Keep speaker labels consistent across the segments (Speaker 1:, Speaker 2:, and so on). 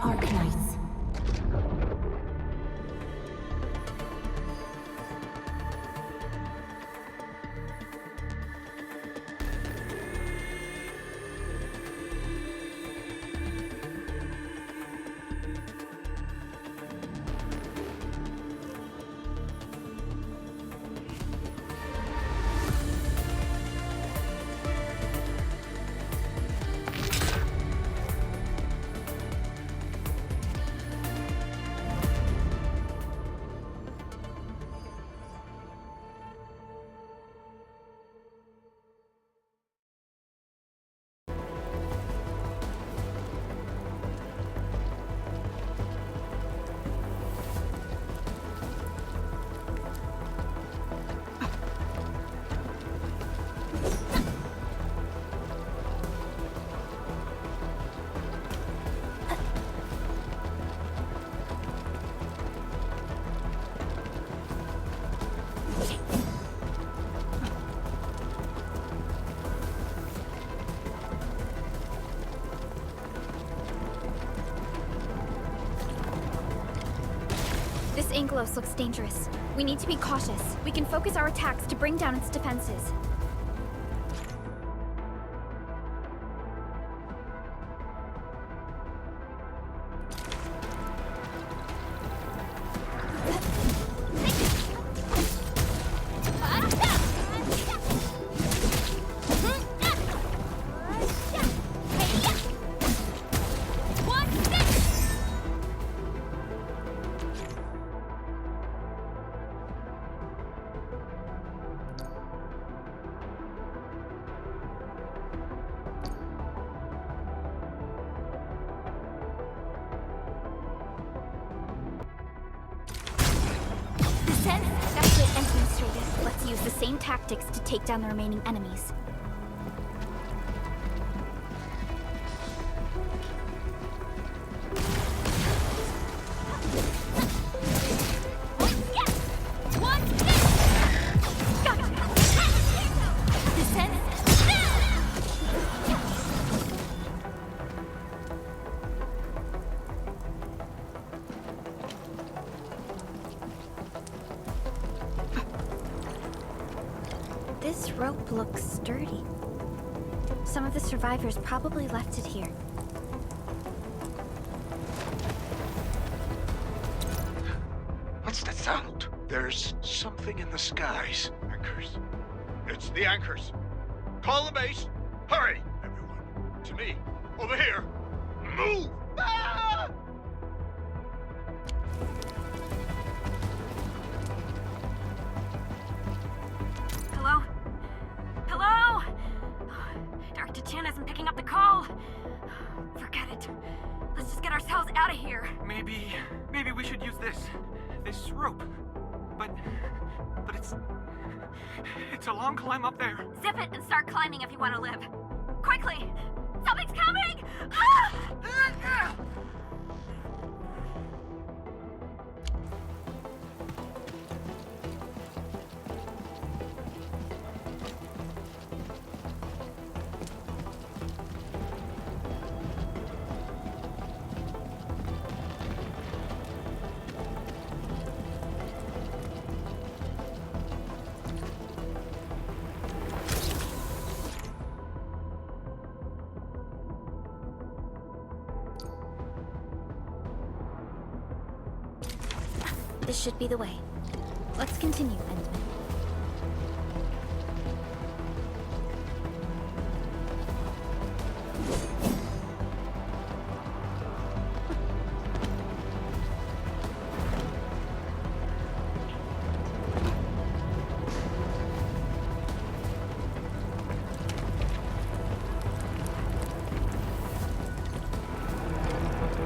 Speaker 1: Arknights.
Speaker 2: This Angelos looks dangerous. We need to be cautious. We can focus our attacks to bring down its defenses. That's it, Endministrator. Let's use the same tactics to take down the remaining enemies. This rope looks sturdy. Some of the survivors probably left it here.
Speaker 3: What's that sound? There's something in the skies.
Speaker 4: Anchors. It's the anchors. Call the base. Hurry, everyone. To me. Over here. Move! Ah!
Speaker 5: Hello? Hello? Dr. Chen isn't picking up the call. Forget it. Let's just get ourselves out of here.
Speaker 6: Maybe we should use this rope. But it's a long climb up there.
Speaker 5: Zip it and start climbing if you want to live. Quickly! Something's coming! Ah!
Speaker 2: This should be the way. Let's continue, Endman.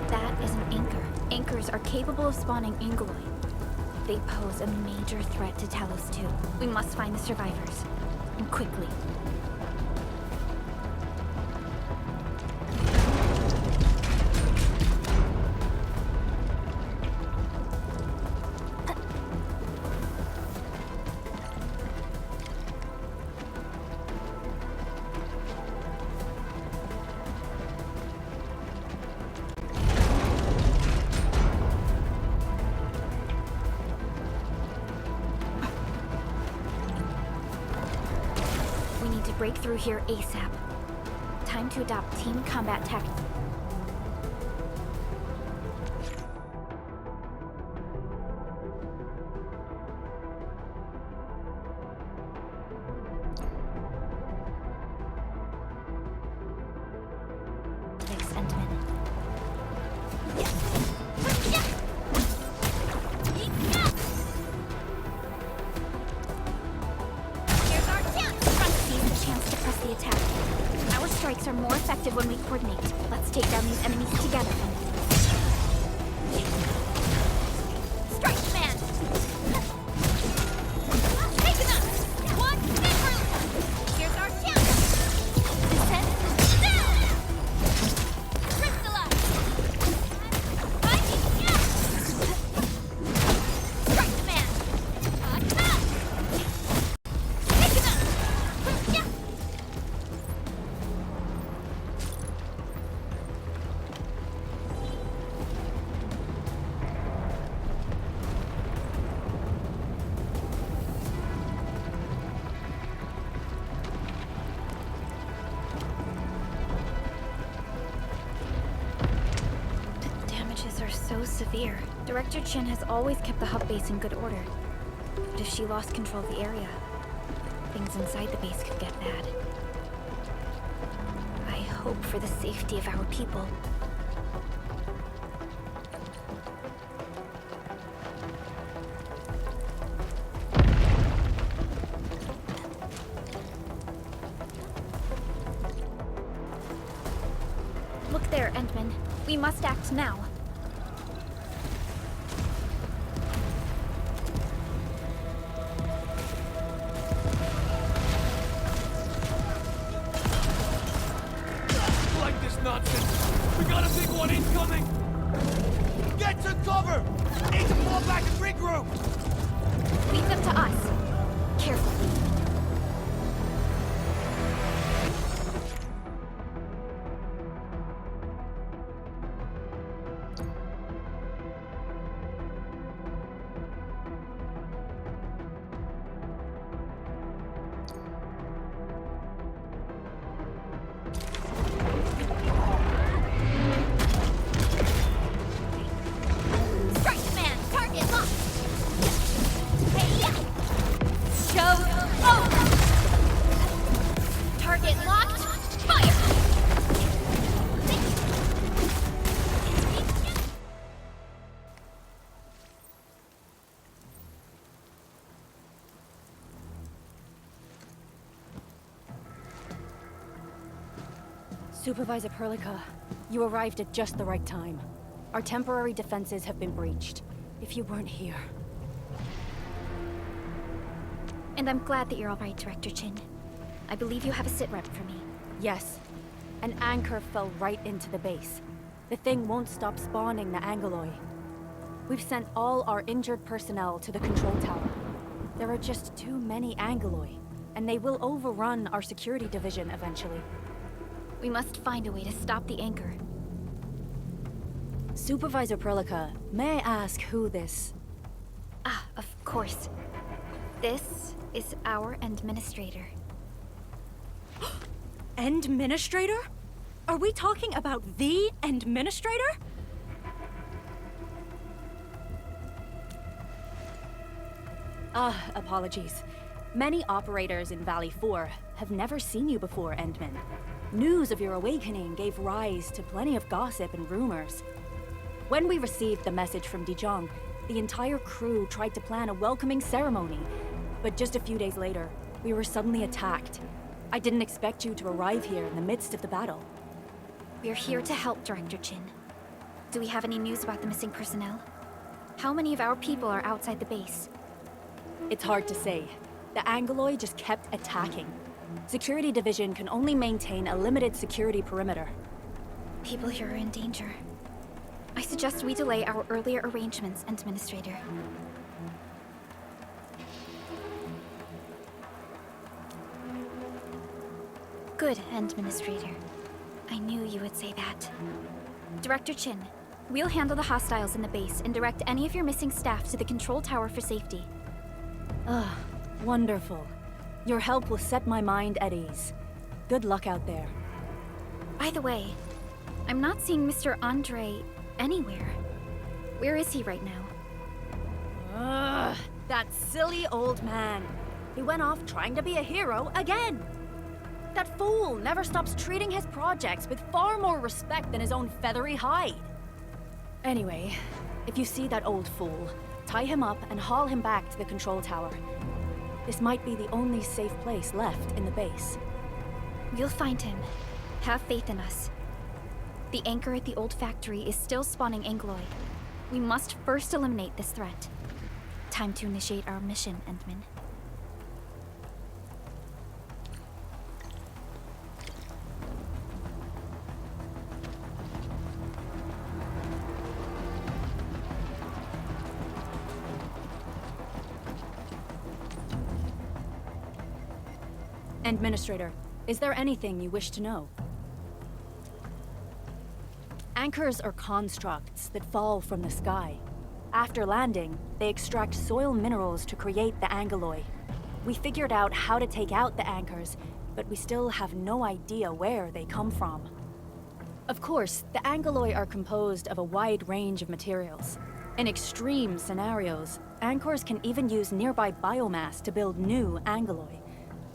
Speaker 2: That is an anchor. Anchors are capable of spawning angeloid. They pose a major threat to Talos-II. We must find the survivors. And quickly. break through here ASAP. Time to adopt team combat tactics. When we coordinate, let's take down these enemies together. Strike command! Take him out! One, here's our chance! Descend! Crystallize! Strike command! Attack! Take him out! So severe. Director Chin has always kept the hub base in good order. But if she lost control of the area, things inside the base could get bad. I hope for the safety of our people. Look there, Endman. We must act now.
Speaker 6: Nonsense! We got a big one incoming! Get to cover! Need to fall back and regroup!
Speaker 2: Leave them to us. Carefully.
Speaker 1: Supervisor Perlica, you arrived at just the right time. Our temporary defenses have been breached. If you weren't here...
Speaker 2: And I'm glad that you're all right, Director Chin. I believe you have a sit-rep for me.
Speaker 1: Yes. An anchor fell right into the base. The thing won't stop spawning the Angoloi. We've sent all our injured personnel to the control tower. There are just too many Angoloi, and they will overrun our security division eventually.
Speaker 2: We must find a way to stop the anchor.
Speaker 1: Supervisor Perlica, may I ask who this...
Speaker 2: Ah, of course. This is our Endministrator.
Speaker 1: Endministrator? Are we talking about the Endministrator? Apologies. Many operators in Valley 4 have never seen you before, Endman. News of your awakening gave rise to plenty of gossip and rumors. When we received the message from Dijon, the entire crew tried to plan a welcoming ceremony. But just a few days later, we were suddenly attacked. I didn't expect you to arrive here in the midst of the battle.
Speaker 2: We're here to help, Director Chin. Do we have any news about the missing personnel? How many of our people are outside the base?
Speaker 1: It's hard to say. The Angoloi just kept attacking. Security Division can only maintain a limited security perimeter.
Speaker 2: People here are in danger. I suggest we delay our earlier arrangements, Endministrator. Good, Endministrator. I knew you would say that. Director Chin, we'll handle the hostiles in the base and direct any of your missing staff to the control tower for safety.
Speaker 1: Wonderful. Your help will set my mind at ease. Good luck out there.
Speaker 2: By the way, I'm not seeing Mr. Andre anywhere. Where is he right now?
Speaker 1: Ugh, that silly old man. He went off trying to be a hero again. That fool never stops treating his projects with far more respect than his own feathery hide. Anyway, if you see that old fool, tie him up and haul him back to the control tower. This might be the only safe place left in the base.
Speaker 2: We'll find him. Have faith in us. The anchor at the old factory is still spawning Angloy. We must first eliminate this threat. Time to initiate our mission, Endman.
Speaker 1: Endministrator, is there anything you wish to know? Anchors are constructs that fall from the sky. After landing, they extract soil minerals to create the angeloy. We figured out how to take out the anchors, but we still have no idea where they come from. Of course, the angeloy are composed of a wide range of materials. In extreme scenarios, anchors can even use nearby biomass to build new angeloy.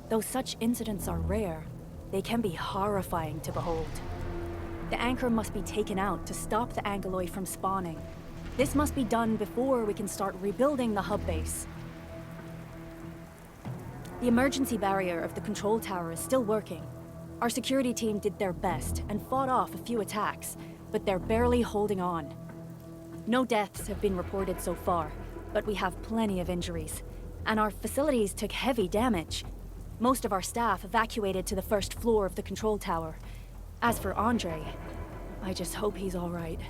Speaker 1: Though such incidents are rare, they can be horrifying to behold. The anchor must be taken out to stop the angeloy from spawning. This must be done before we can start rebuilding the hub base. The emergency barrier of the control tower is still working. Our security team did their best and fought off a few attacks, but they're barely holding on. No deaths have been reported so far, but we have plenty of injuries, and our facilities took heavy damage. Most of our staff evacuated to the first floor of the control tower. As for Andre, I just hope he's all right.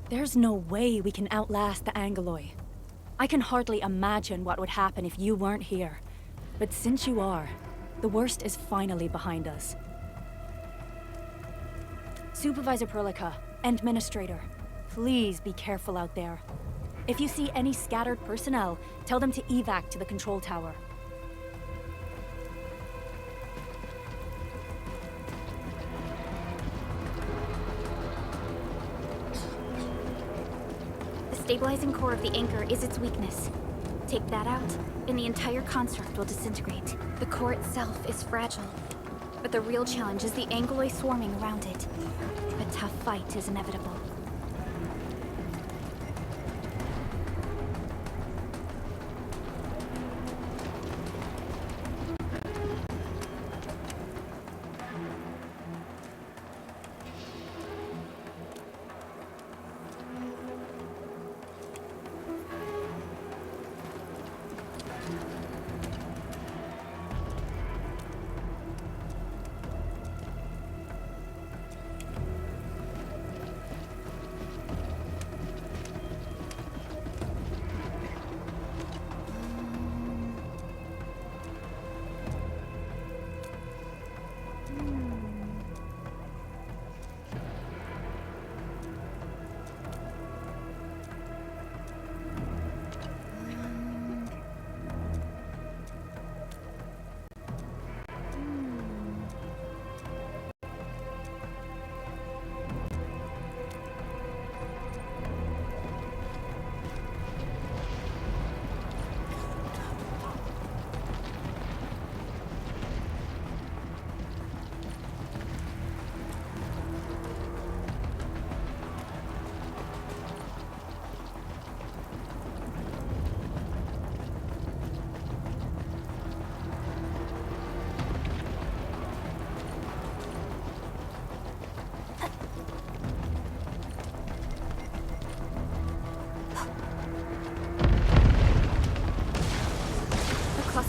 Speaker 1: There's no way we can outlast the angeloy. I can hardly imagine what would happen if you weren't here. But since you are, the worst is finally behind us. Supervisor Perlica, Endministrator, please be careful out there. If you see any scattered personnel, tell them to evac to the control tower.
Speaker 2: The stabilizing core of the anchor is its weakness. Take that out, and the entire construct will disintegrate. The core itself is fragile, but the real challenge is the angeloy swarming around it. A tough fight is inevitable.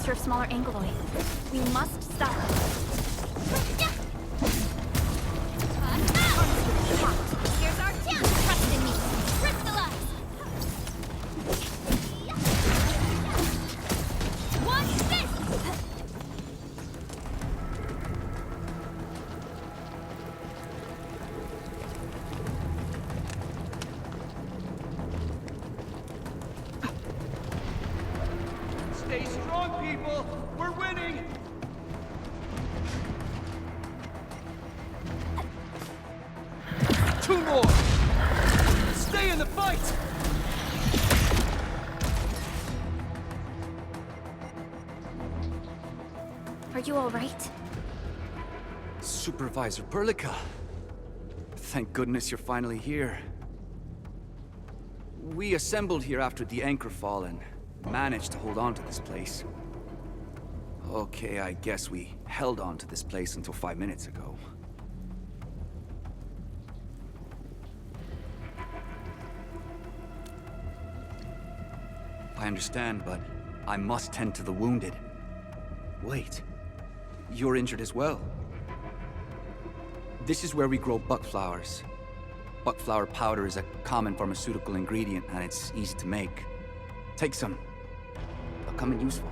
Speaker 2: Of smaller angeloid. We must stop them.
Speaker 7: Here's our chance! Trust in me! Crystallize! Watch this!
Speaker 6: Stay strong, people! We're winning! 2 more! Stay in the fight!
Speaker 2: Are you all right?
Speaker 8: Supervisor Perlica. Thank goodness you're finally here. We assembled here after the anchor fall and managed to hold on to this place. Okay, I guess we held on to this place until 5 minutes ago. I understand, but I must tend to the wounded. Wait, you're injured as well. This is where we grow buckflowers. Buckflower powder is a common pharmaceutical ingredient, and it's easy to make. Take some. They'll come in useful.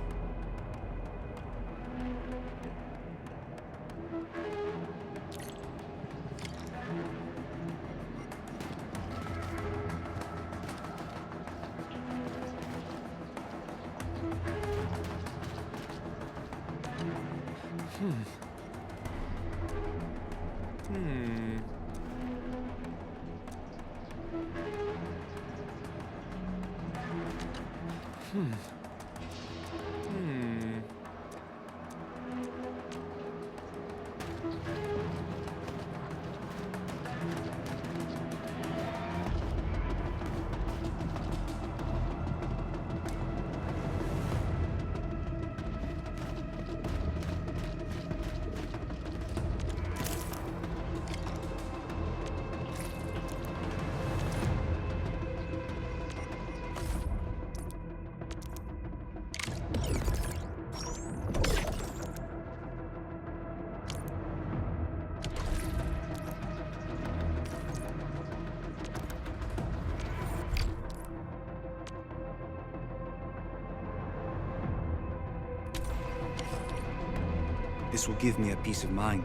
Speaker 8: This will give me a peace of mind.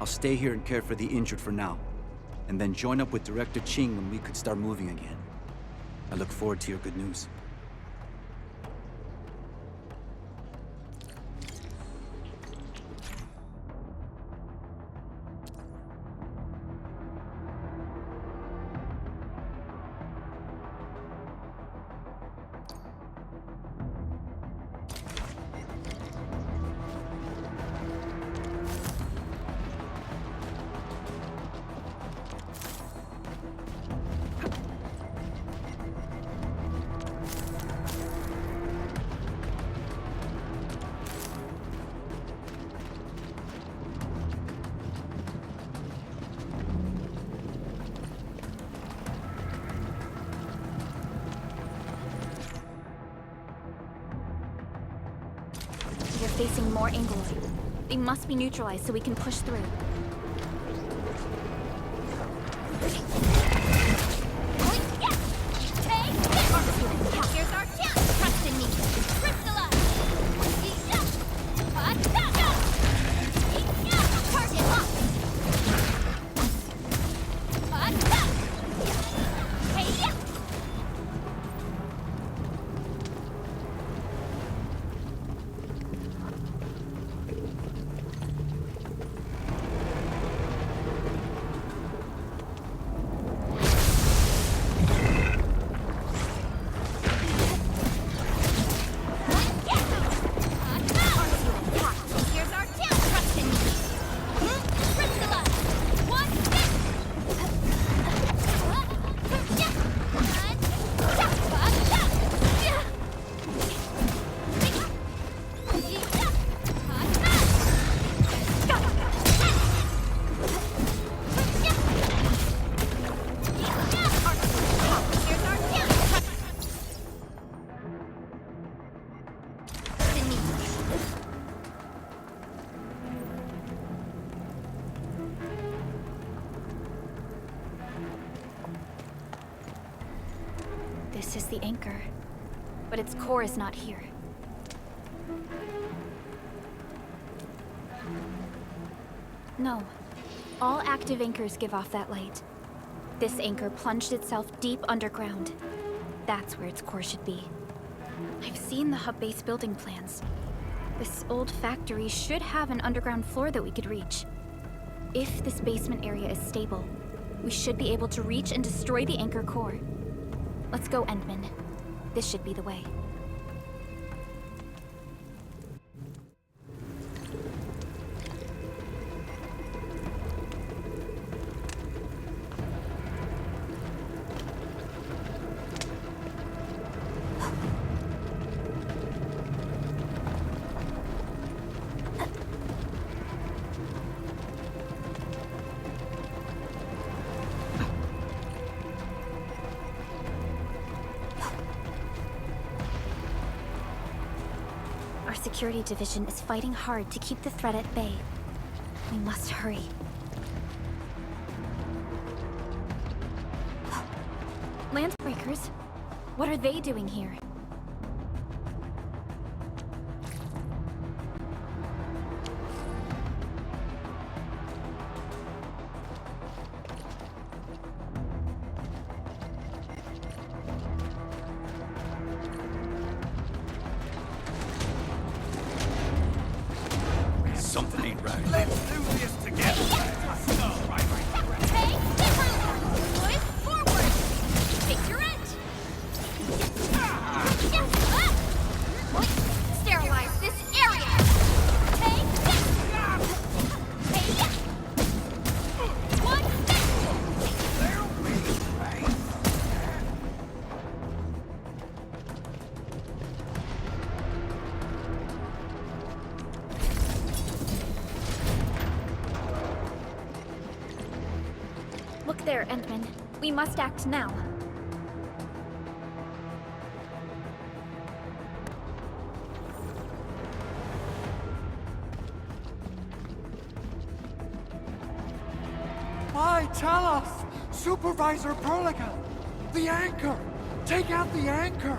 Speaker 8: I'll stay here and care for the injured for now, and then join up with Director Ching when we could start moving again. I look forward to your good news.
Speaker 2: They're facing more Angloid. They must be neutralized so we can push through.
Speaker 7: Here's our chance! Trust in me! Crystallize! Target locked!
Speaker 2: This is the anchor, but its core is not here. No. All active anchors give off that light. This anchor plunged itself deep underground. That's where its core should be. I've seen the hub base building plans. This old factory should have an underground floor that we could reach. If this basement area is stable, we should be able to reach and destroy the anchor core. Let's go, Endman. This should be the way. Our security division is fighting hard to keep the threat at bay. We must hurry. Landbreakers? What are they doing here?
Speaker 6: Something ain't right. Let's do this together.
Speaker 7: Take different. Push forward. Take your end. Sterilize this area. Take this. Hey. One.
Speaker 2: Look there, Endman. We must act now.
Speaker 3: Why, Talos! Supervisor Perlica! The anchor! Take out the anchor!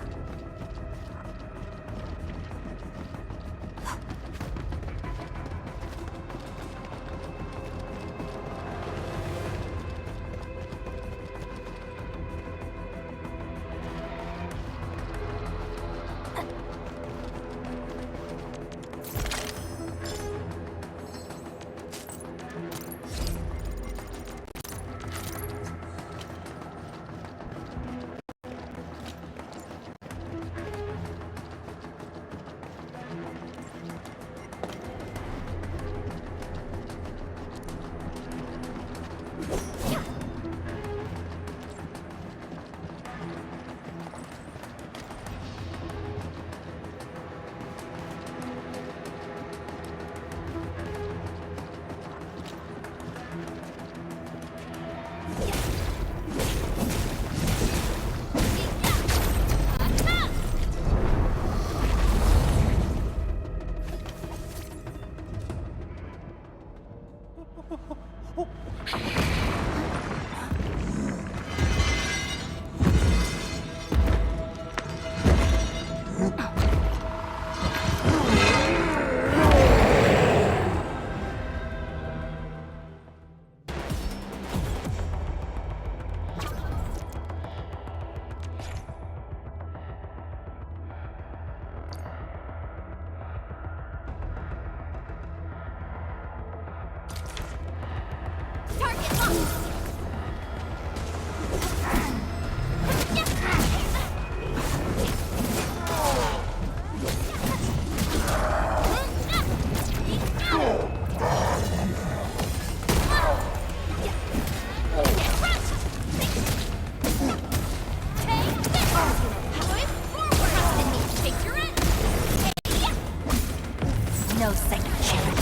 Speaker 2: No second chance.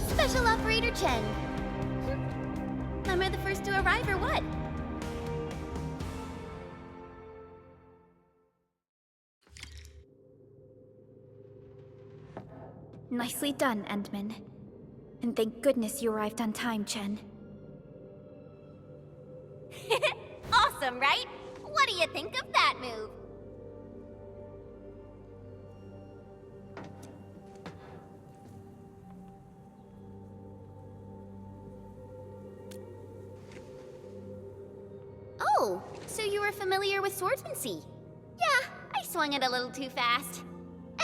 Speaker 7: Special Operator Chen. Am I the first to arrive or what?
Speaker 2: Nicely done, Endman. And thank goodness you arrived on time, Chen.
Speaker 7: Awesome, right? What do you think of that move? Oh, so you were familiar with swordsmancy? Yeah, I swung it a little too fast.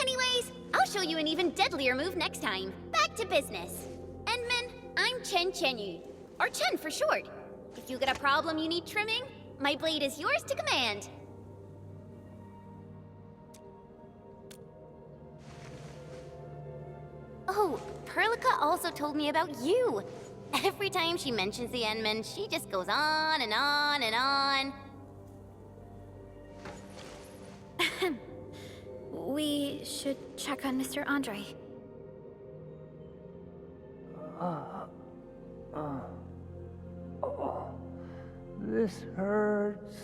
Speaker 7: Anyways, I'll show you an even deadlier move next time. Back to business. Endman, I'm Chen Chenyu, or Chen for short. If you get a problem you need trimming, my blade is yours to command. Oh, Perlica also told me about you. Every time she mentions the Endman, she just goes on and on and on.
Speaker 2: We should check on Mr. Andre.
Speaker 3: This hurts.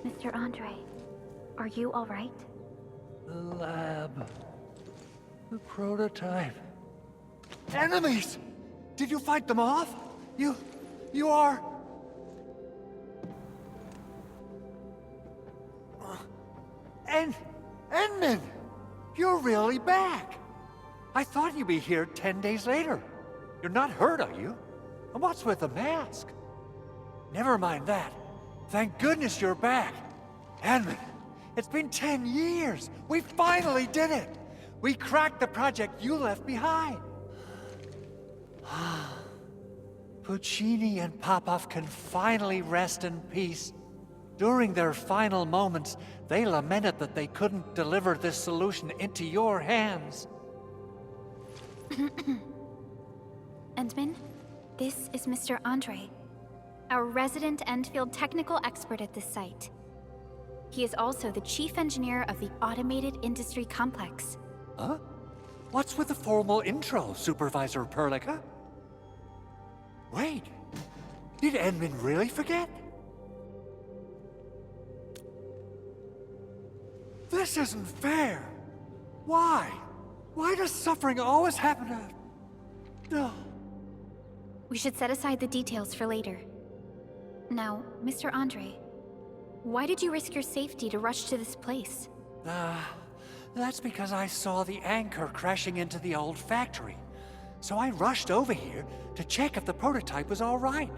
Speaker 2: Mr. Andre, are you all right?
Speaker 3: The lab. The prototype. Enemies! Did you fight them off? You are... Endman! You're really back! I thought you'd be here 10 days later. You're not hurt, are you? And what's with the mask? Never mind that. Thank goodness you're back. Endman, it's been 10 years. We finally did it. We cracked the project you left behind. Puccini and Popov can finally rest in peace. During their final moments, they lamented that they couldn't deliver this solution into your hands.
Speaker 2: Endman, this is Mr. Andre, our resident Endfield technical expert at this site. He is also the chief engineer of the automated industry complex.
Speaker 3: Huh? What's with the formal intro, Supervisor Perlica? Wait, did Endman really forget? This isn't fair. Why? Why does suffering always happen to... No.
Speaker 2: We should set aside the details for later. Now, Mr. Andre, why did you risk your safety to rush to this place?
Speaker 3: That's because I saw the anchor crashing into the old factory. So I rushed over here to check if the prototype was all right.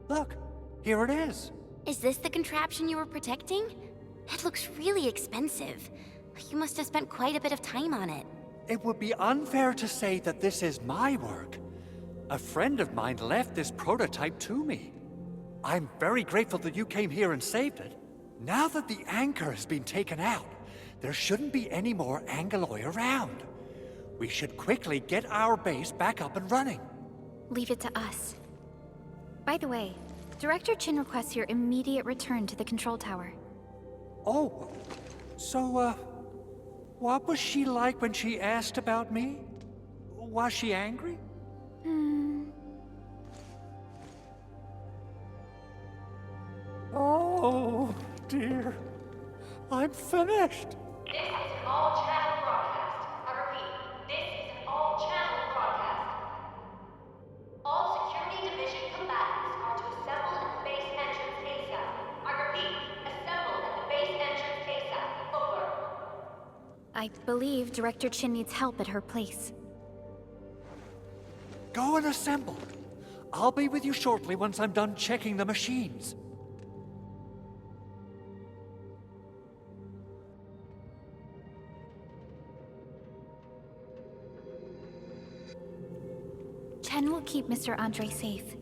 Speaker 3: Look, here it is.
Speaker 7: Is this the contraption you were protecting? It looks really expensive. You must have spent quite a bit of time on it.
Speaker 3: It would be unfair to say that this is my work. A friend of mine left this prototype to me. I'm very grateful that you came here and saved it. Now that the anchor has been taken out, there shouldn't be any more Angoloi around. We should quickly get our base back up and running.
Speaker 2: Leave it to us. By the way, Director Chin requests your immediate return to the control tower.
Speaker 3: Oh, so, what was she like when she asked about me? Was she angry? Oh, dear. I'm finished.
Speaker 5: This is an all-channel broadcast. I repeat, this is an all-channel broadcast. All security division combatants are to assemble at the base entrance ASAP. I repeat, assemble at the base entrance ASAP. Over.
Speaker 2: I believe Director Chin needs help at her place.
Speaker 3: Go and assemble. I'll be with you shortly once I'm done checking the machines.
Speaker 2: Chen will keep Mr. Andre safe.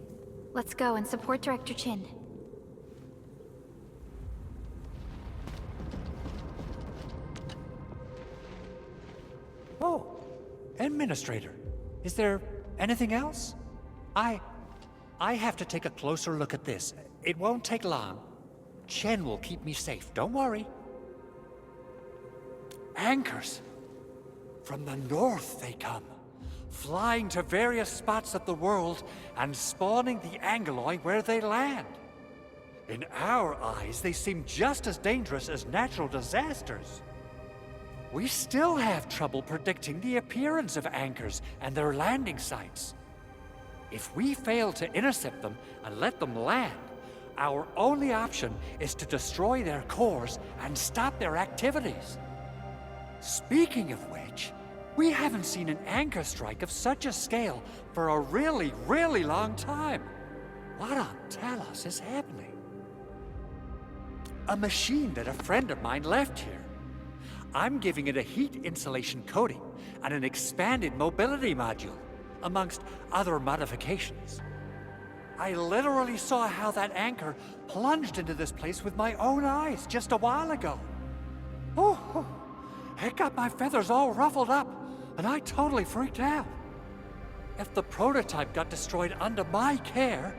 Speaker 2: Let's go and support Director Chin.
Speaker 3: Oh, Administrator. Is there anything else? I have to take a closer look at this. It won't take long. Chen will keep me safe, don't worry. Anchors. From the north they come, flying to various spots of the world and spawning the Angoloi where they land. In our eyes, they seem just as dangerous as natural disasters. we still have trouble predicting the appearance of anchors and their landing sites. If we fail to intercept them and let them land, our only option is to destroy their cores and stop their activities. Speaking of which, we haven't seen an anchor strike of such a scale for a really, really long time. What on Talos is happening? A machine that a friend of mine left here. I'm giving it a heat insulation coating and an expanded mobility module, amongst other modifications. I literally saw how that anchor plunged into this place with my own eyes just a while ago. Oh, it got my feathers all ruffled up, and I totally freaked out. If the prototype got destroyed under my care,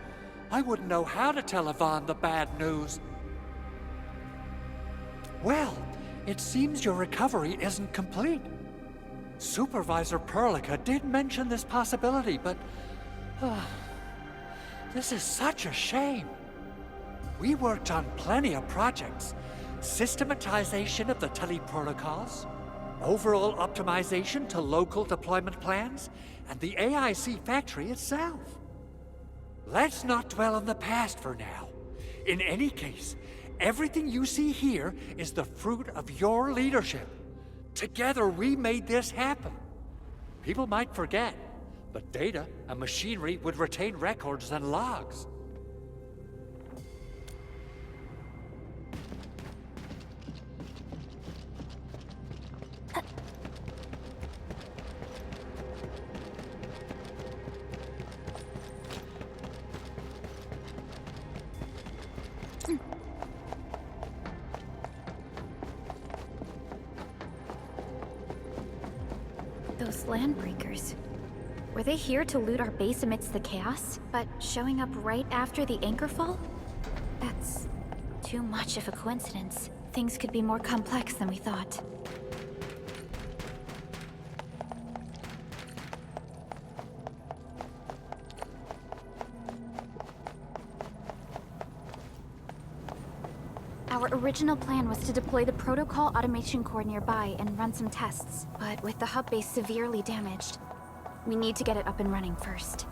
Speaker 3: I wouldn't know how to tell Yvonne the bad news. Well, it seems your recovery isn't complete. Supervisor Perlica did mention this possibility, but... this is such a shame. We worked on plenty of projects. Systematization of the tele-protocols, overall optimization to local deployment plans, and the AIC Factory itself. Let's not dwell on the past for now. In any case, everything you see here is the fruit of your leadership. Together we made this happen. People might forget, but data and machinery would retain records and logs.
Speaker 2: Those landbreakers. Were they here to loot our base amidst the chaos, but showing up right after the anchor fall? That's too much of a coincidence. Things could be more complex than we thought. Our original plan was to deploy the protocol automation core nearby and run some tests, but with the hub base severely damaged, we need to get it up and running first.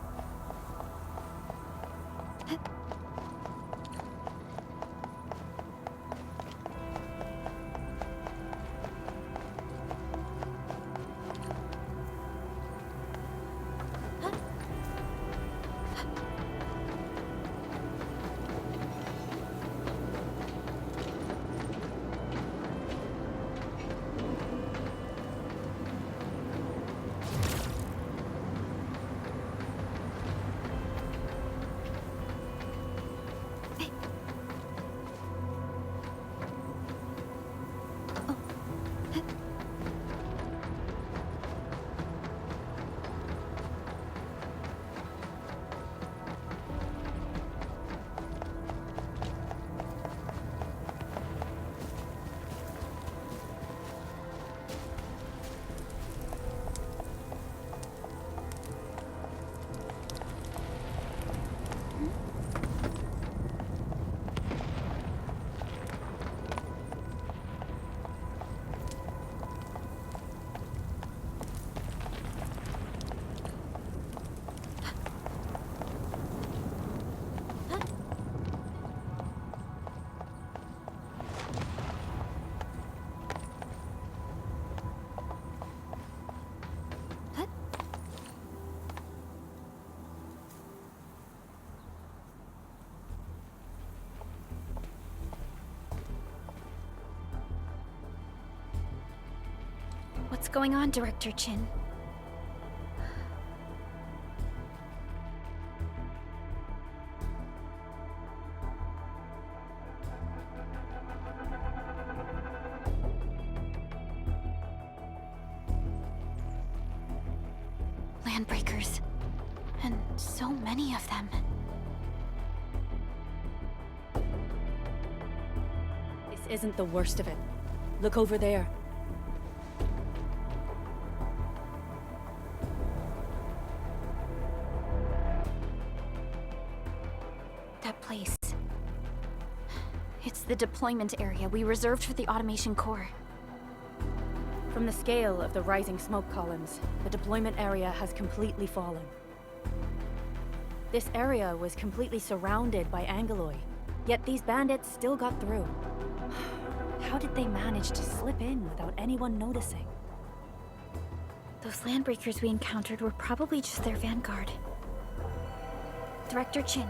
Speaker 2: What's going on, Director Chin? Landbreakers. And so many of them.
Speaker 1: This isn't the worst of it. Look over there.
Speaker 2: Place. It's the deployment area we reserved for the automation core.
Speaker 1: From the scale of the rising smoke columns, the deployment area has completely fallen. This area was completely surrounded by Angoloi, yet these bandits still got through. How did they manage to slip in without anyone noticing?
Speaker 2: Those landbreakers we encountered were probably just their vanguard. Director Chin,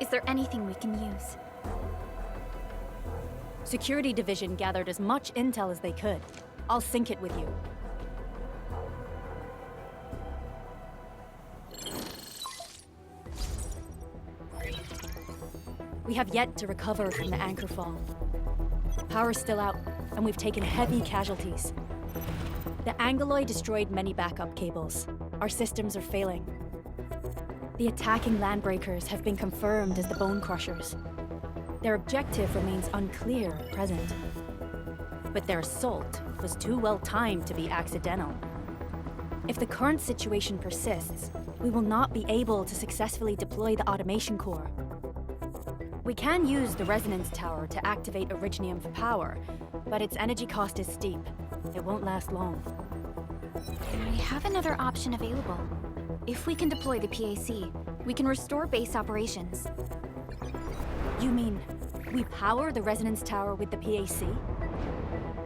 Speaker 2: is there anything we can use?
Speaker 1: Security Division gathered as much intel as they could. I'll sync it with you. We have yet to recover from the anchor fall. Power's still out, and we've taken heavy casualties. The Angoloi destroyed many backup cables. Our systems are failing. The attacking landbreakers have been confirmed as the Bone Crushers. Their objective remains unclear at present. But their assault was too well timed to be accidental. If the current situation persists, we will not be able to successfully deploy the automation core. We can use the resonance tower to activate Originium for power, but its energy cost is steep. It won't last long.
Speaker 2: We have another option available. If we can deploy the PAC, we can restore base operations.
Speaker 1: You mean, we power the resonance tower with the PAC?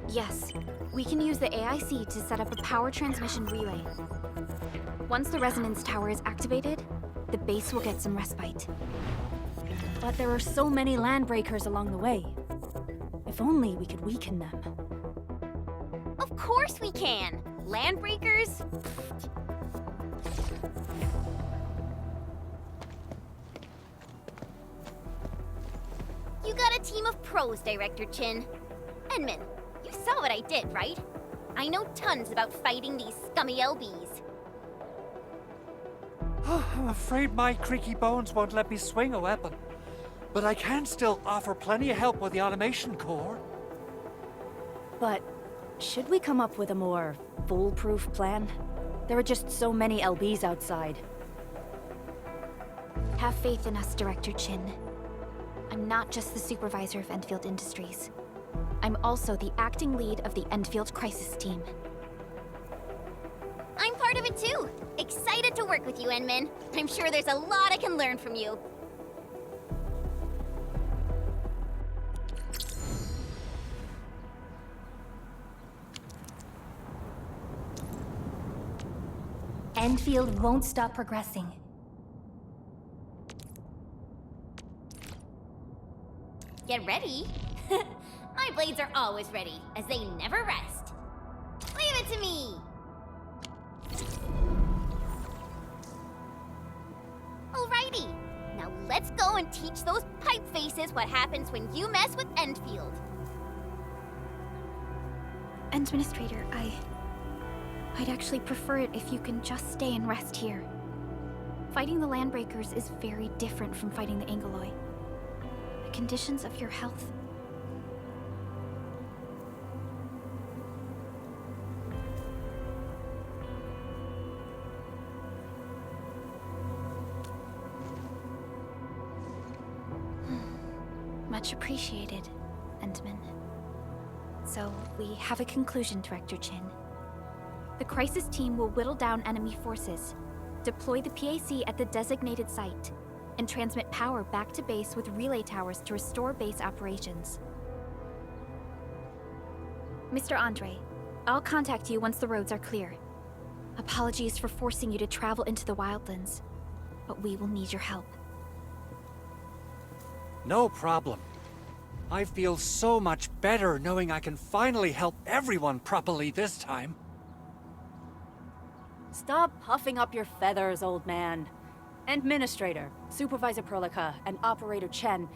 Speaker 2: Yes, we can use the AIC to set up a power transmission relay. Once the resonance tower is activated, the base will get some respite.
Speaker 1: But there are so many landbreakers along the way. If only we could weaken them.
Speaker 7: Of course we can! Landbreakers? You got a team of pros, Director Chin. Endman, you saw what I did, right? I know tons about fighting these scummy LBs.
Speaker 3: I'm afraid my creaky bones won't let me swing a weapon. But I can still offer plenty of help with the automation core.
Speaker 1: But should we come up with a more foolproof plan? There are just so many LBs outside.
Speaker 2: Have faith in us, Director Chin. I'm not just the supervisor of Endfield Industries. I'm also the acting lead of the Endfield Crisis Team.
Speaker 7: I'm part of it too. Excited to work with you, Endman. I'm sure there's a lot I can learn from you.
Speaker 9: Endfield won't stop progressing.
Speaker 7: Get ready. My blades are always ready, as they never rest. Leave it to me! Alrighty, now let's go and teach those pipe faces what happens when you mess with Endfield.
Speaker 2: Endministrator, I'd actually prefer it if you can just stay and rest here. Fighting the Landbreakers is very different from fighting the Angoloi. The conditions of your health... Much appreciated, Endman. So, we have a conclusion, Director Chin. The Crisis Team will whittle down enemy forces, deploy the PAC at the designated site, and transmit power back to base with relay towers to restore base operations. Mr. Andre, I'll contact you once the roads are clear. Apologies for forcing you to travel into the wildlands, but we will need your help.
Speaker 3: No problem. I feel so much better knowing I can finally help everyone properly this time.
Speaker 1: Stop puffing up your feathers, old man. Endministrator, Supervisor Perlica, and Operator Chen,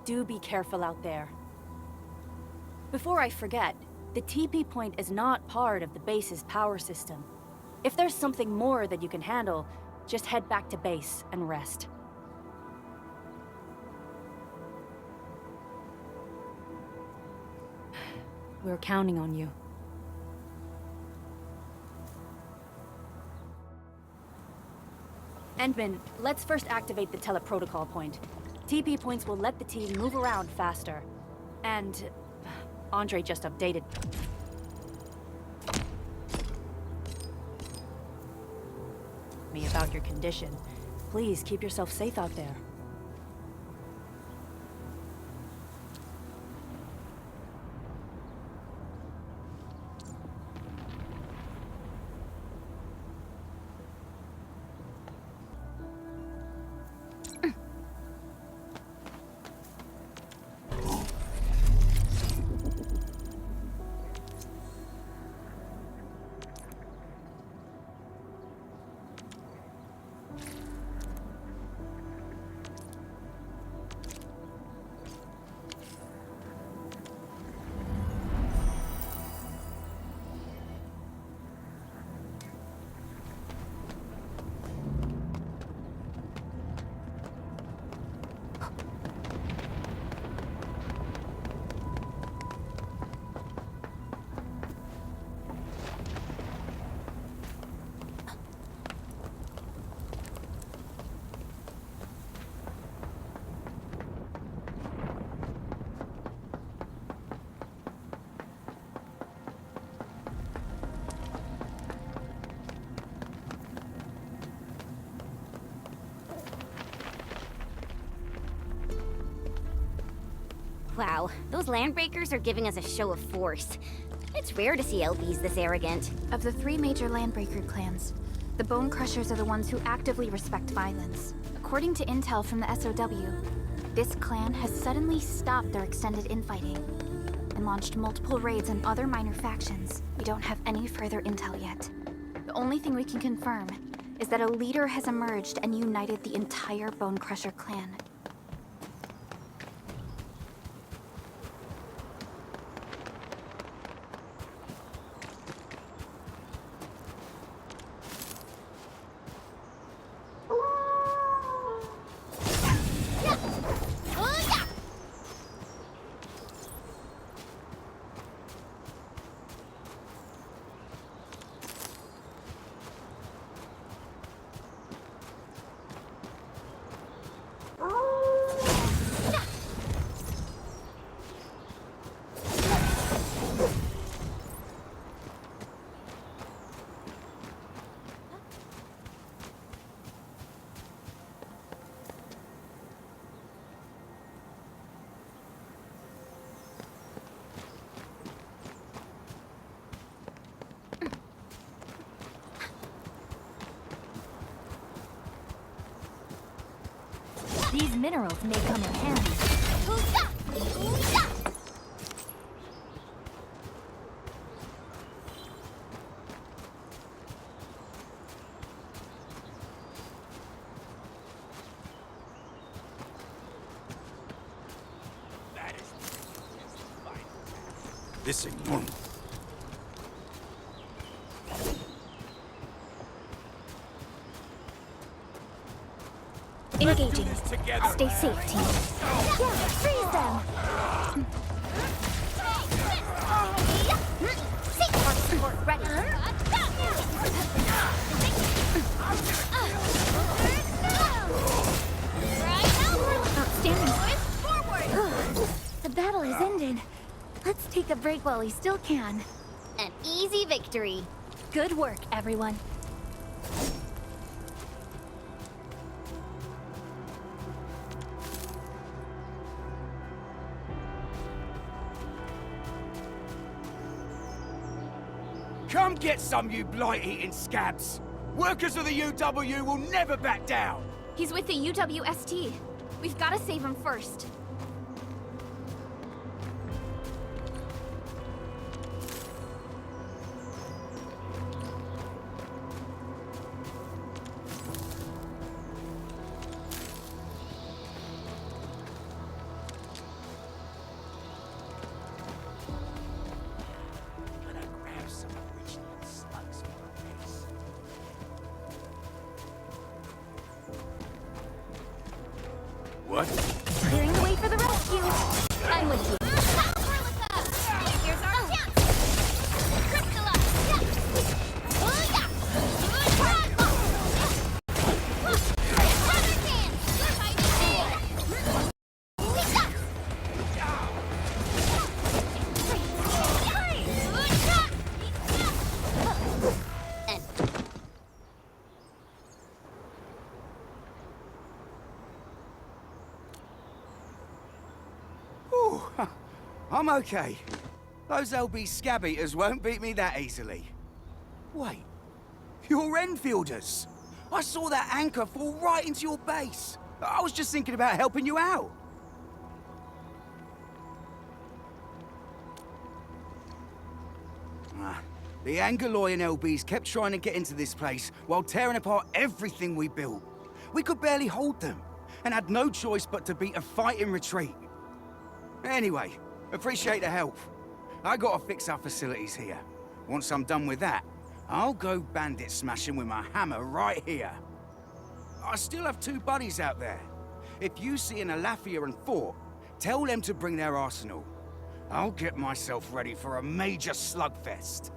Speaker 1: do be careful out there. Before I forget, the TP point is not part of the base's power system. If there's something more that you can handle, just head back to base and rest. We're counting on you. Endman, let's first activate the teleprotocol point. TP points will let the team move around faster. And... Andre just updated. about your condition. Please keep yourself safe out there.
Speaker 7: Wow, those landbreakers are giving us a show of force. It's rare to see LBs this arrogant.
Speaker 2: Of the 3 major landbreaker clans, the Bone Crushers are the ones who actively respect violence. According to intel from the SOW, this clan has suddenly stopped their extended infighting and launched multiple raids on other minor factions. We don't have any further intel yet. The only thing we can confirm is that a leader has emerged and united the entire Bone Crusher clan.
Speaker 9: These minerals may come in handy.
Speaker 6: This ain't normal.
Speaker 2: Engaging. Stay safe, team.
Speaker 9: Yeah, freeze them!
Speaker 2: Safe support ready. Outstanding.
Speaker 9: The battle has ended. Let's take a break while we still can.
Speaker 7: An easy victory.
Speaker 9: Good work, everyone.
Speaker 6: Come get some, you blight-eating scabs! Workers of the UW will never back down!
Speaker 2: He's with the UWST. We've got to save him first.
Speaker 6: What?
Speaker 9: Clearing the way for the rescue. I'm with you.
Speaker 7: Here's our chance. Crystallize.
Speaker 10: I'm okay. Those LB scab eaters won't beat me that easily. Wait, you're Enfielders. I saw that anchor fall right into your base. I was just thinking about helping you out. The Angaloy and LBs kept trying to get into this place while tearing apart everything we built. We could barely hold them, and had no choice but to beat a fighting retreat. Anyway, appreciate the help. I gotta fix our facilities here. Once I'm done with that, I'll go bandit smashing with my hammer right here. I still have 2 buddies out there. If you see an Alafia and Fort, tell them to bring their arsenal. I'll get myself ready for a major slugfest.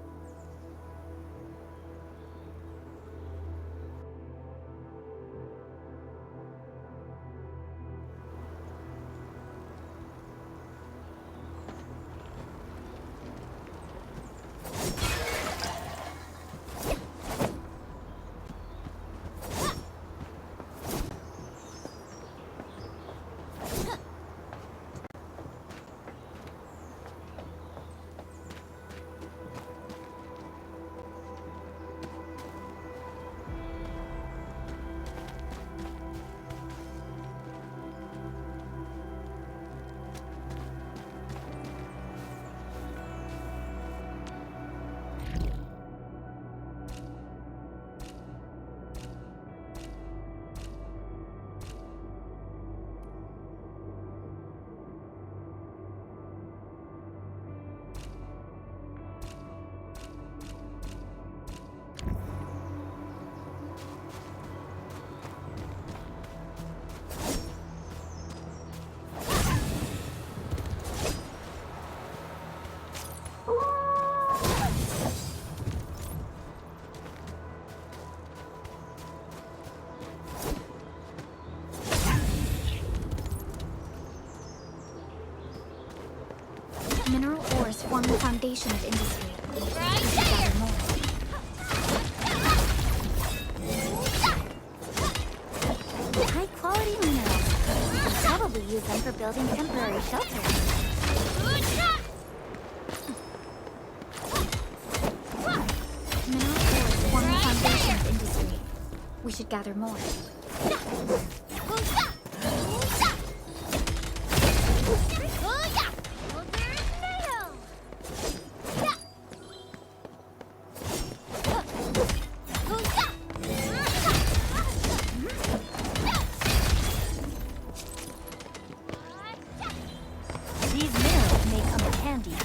Speaker 2: Mineral ores form the foundation of industry.
Speaker 7: Right there!
Speaker 9: High-quality minerals. We'll probably use them for building temporary shelters.
Speaker 2: Mineral ores form the foundation of industry. We should gather more.
Speaker 9: These minerals may come in handy.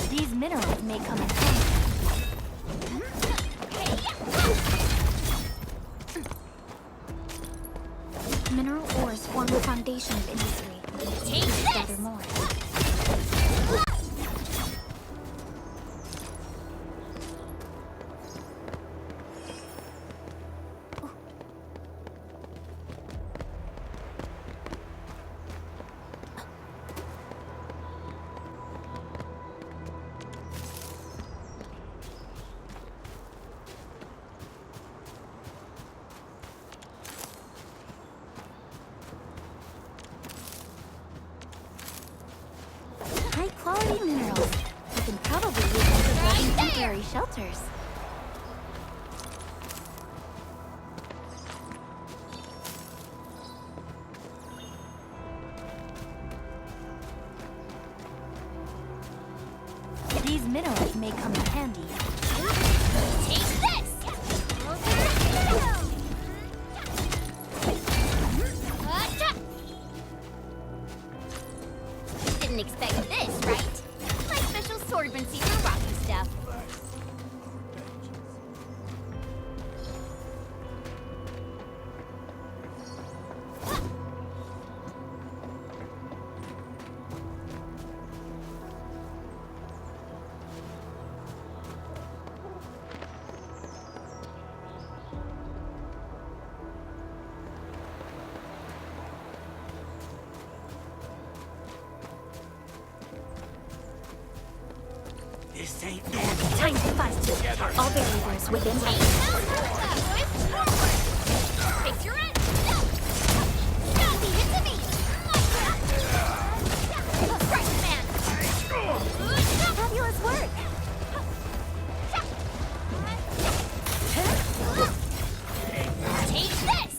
Speaker 9: These minerals may come in handy.
Speaker 2: Mineral ores form the foundation of industry.
Speaker 7: Take
Speaker 2: We should
Speaker 7: this!
Speaker 2: gather more.
Speaker 9: High-quality minerals. We can probably use them for building temporary shelters. These minerals may come in handy.
Speaker 7: Take this! Didn't expect this, right? My special swordmancy for rocky stuff.
Speaker 10: This ain't
Speaker 2: Time to fight. All variables within range.
Speaker 7: Fix your end! Don't leave it to me! Right, man!
Speaker 9: Fabulous work!
Speaker 7: Take this!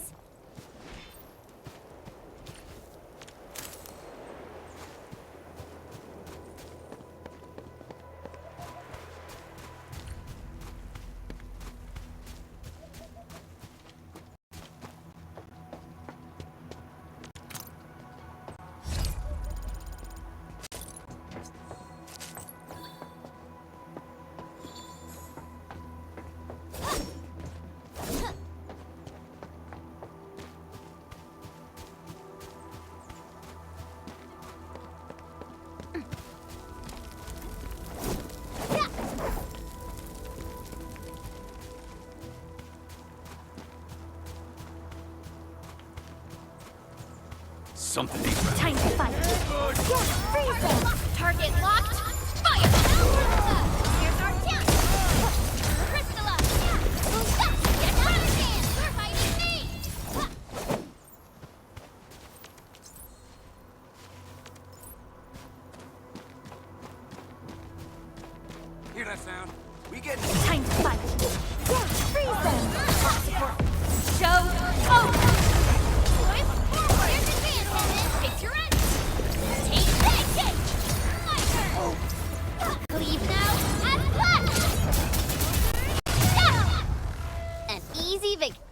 Speaker 8: Something ain't right.
Speaker 2: Time to fight.
Speaker 9: Yes, freeze them!
Speaker 7: Target locked! Fire! Here's our chance! Crystalla! Get out of his hands! You're fighting me!
Speaker 10: Hear that sound? We get
Speaker 2: Time to fight.
Speaker 9: Yes, freeze them!
Speaker 2: Show over.
Speaker 7: Here's his hands, Endman! Fix your end! Take that! My turn! Leave now and flash! An easy victory.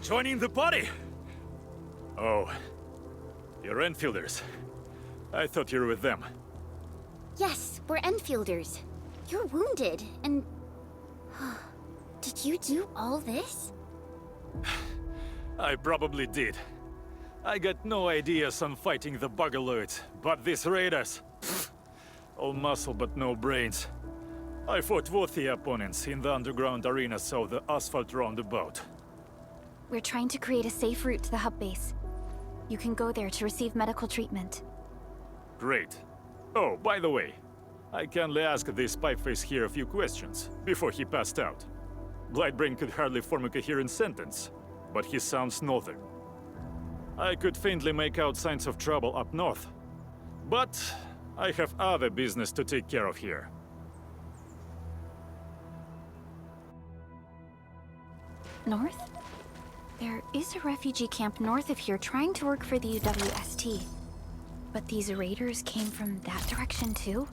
Speaker 11: Joining the party? Oh, you're Enfielders. I thought you were with them.
Speaker 7: Yes, we're Enfielders. You're wounded, and... Did you do all this?
Speaker 11: I probably did. I got no ideas on fighting the Buggerloids, but these raiders... pfft, all muscle but no brains. I fought worthy opponents in the underground arena of the asphalt roundabout.
Speaker 2: We're trying to create a safe route to the hub base. You can go there to receive medical treatment.
Speaker 11: Great. Oh, by the way, I kindly asked this pipeface here a few questions before he passed out. Blightbrain could hardly form a coherent sentence, but he sounds northern. I could faintly make out signs of trouble up north, but I have other business to take care of here.
Speaker 2: North? There is a refugee camp north of here trying to work for the UWST. But these raiders came from that direction too?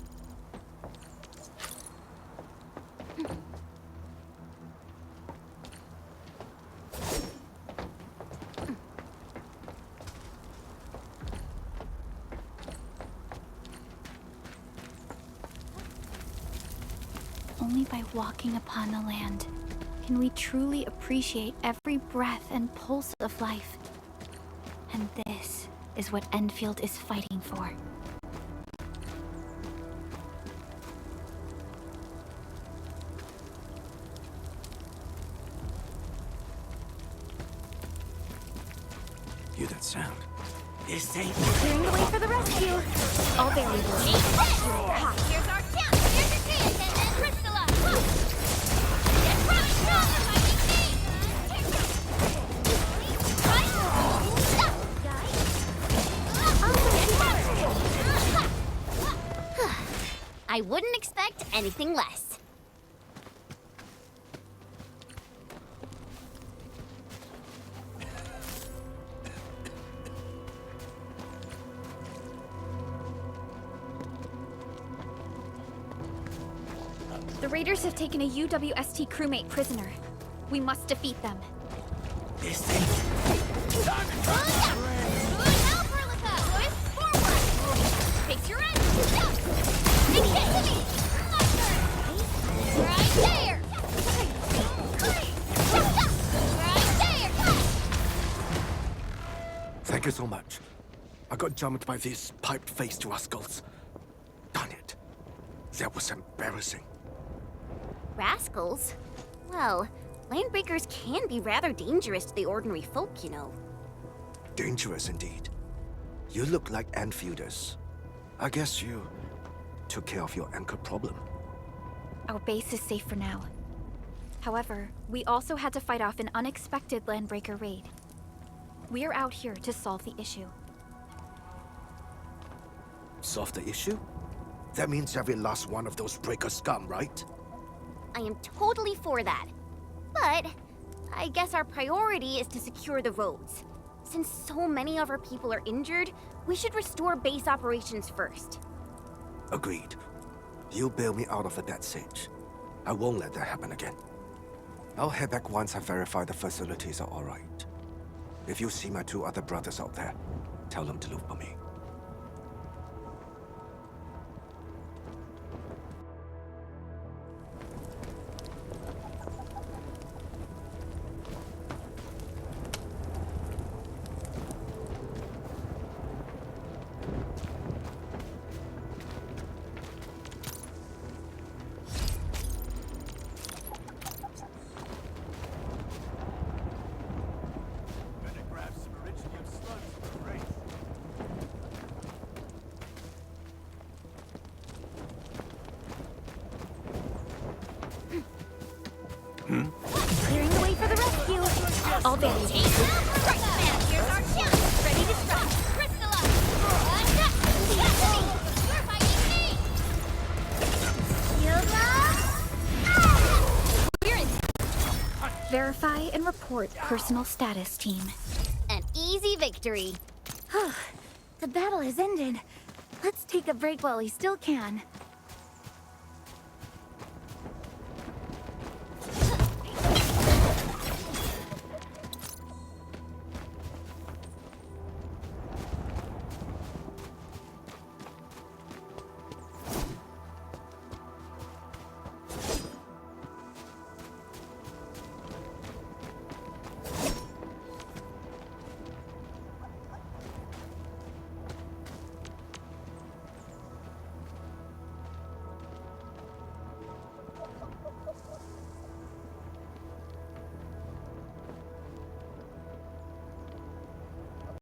Speaker 2: Only by walking upon the land can we truly appreciate every breath and pulse of life. And this is what Endfield is fighting for.
Speaker 10: Hear that sound? This ain't...
Speaker 9: Clearing the way for the rescue.
Speaker 2: All variables.
Speaker 7: Here's our camp! Here's your chance, and then Crystalla! Get right strong, I wouldn't expect anything less.
Speaker 2: The raiders have taken a UWST crewmate prisoner. We must defeat them.
Speaker 10: This ain't...
Speaker 7: Face your end! And get to me! Right there! Right there!
Speaker 12: Thank you so much. I got jumped by these pipe-faced rascals. Darn it. That was embarrassing.
Speaker 7: Rascals? Well, landbreakers can be rather dangerous to the ordinary folk, you know.
Speaker 12: Dangerous indeed. You look like Enfielders. I guess you took care of your anchor problem.
Speaker 2: Our base is safe for now. However, we also had to fight off an unexpected landbreaker raid. We're out here to solve the issue.
Speaker 12: Solve the issue? That means every last one of those breaker scum, right?
Speaker 7: I am totally for that. But I guess our priority is to secure the roads. Since so many of our people are injured, we should restore base operations first.
Speaker 12: Agreed. You bail me out of a bad sitch. I won't let that happen again. I'll head back once I verify the facilities are alright. If you see my two other brothers out there, tell them to look for me.
Speaker 9: Clearing the way for the rescue.
Speaker 2: All variables.
Speaker 7: Right, man, here's our chance! Ready to strike! Crystalla! Get to me! We're fighting me! We're in
Speaker 2: Verify and report personal status, team.
Speaker 7: an easy victory.
Speaker 9: The battle has ended. Let's take a break while we still can.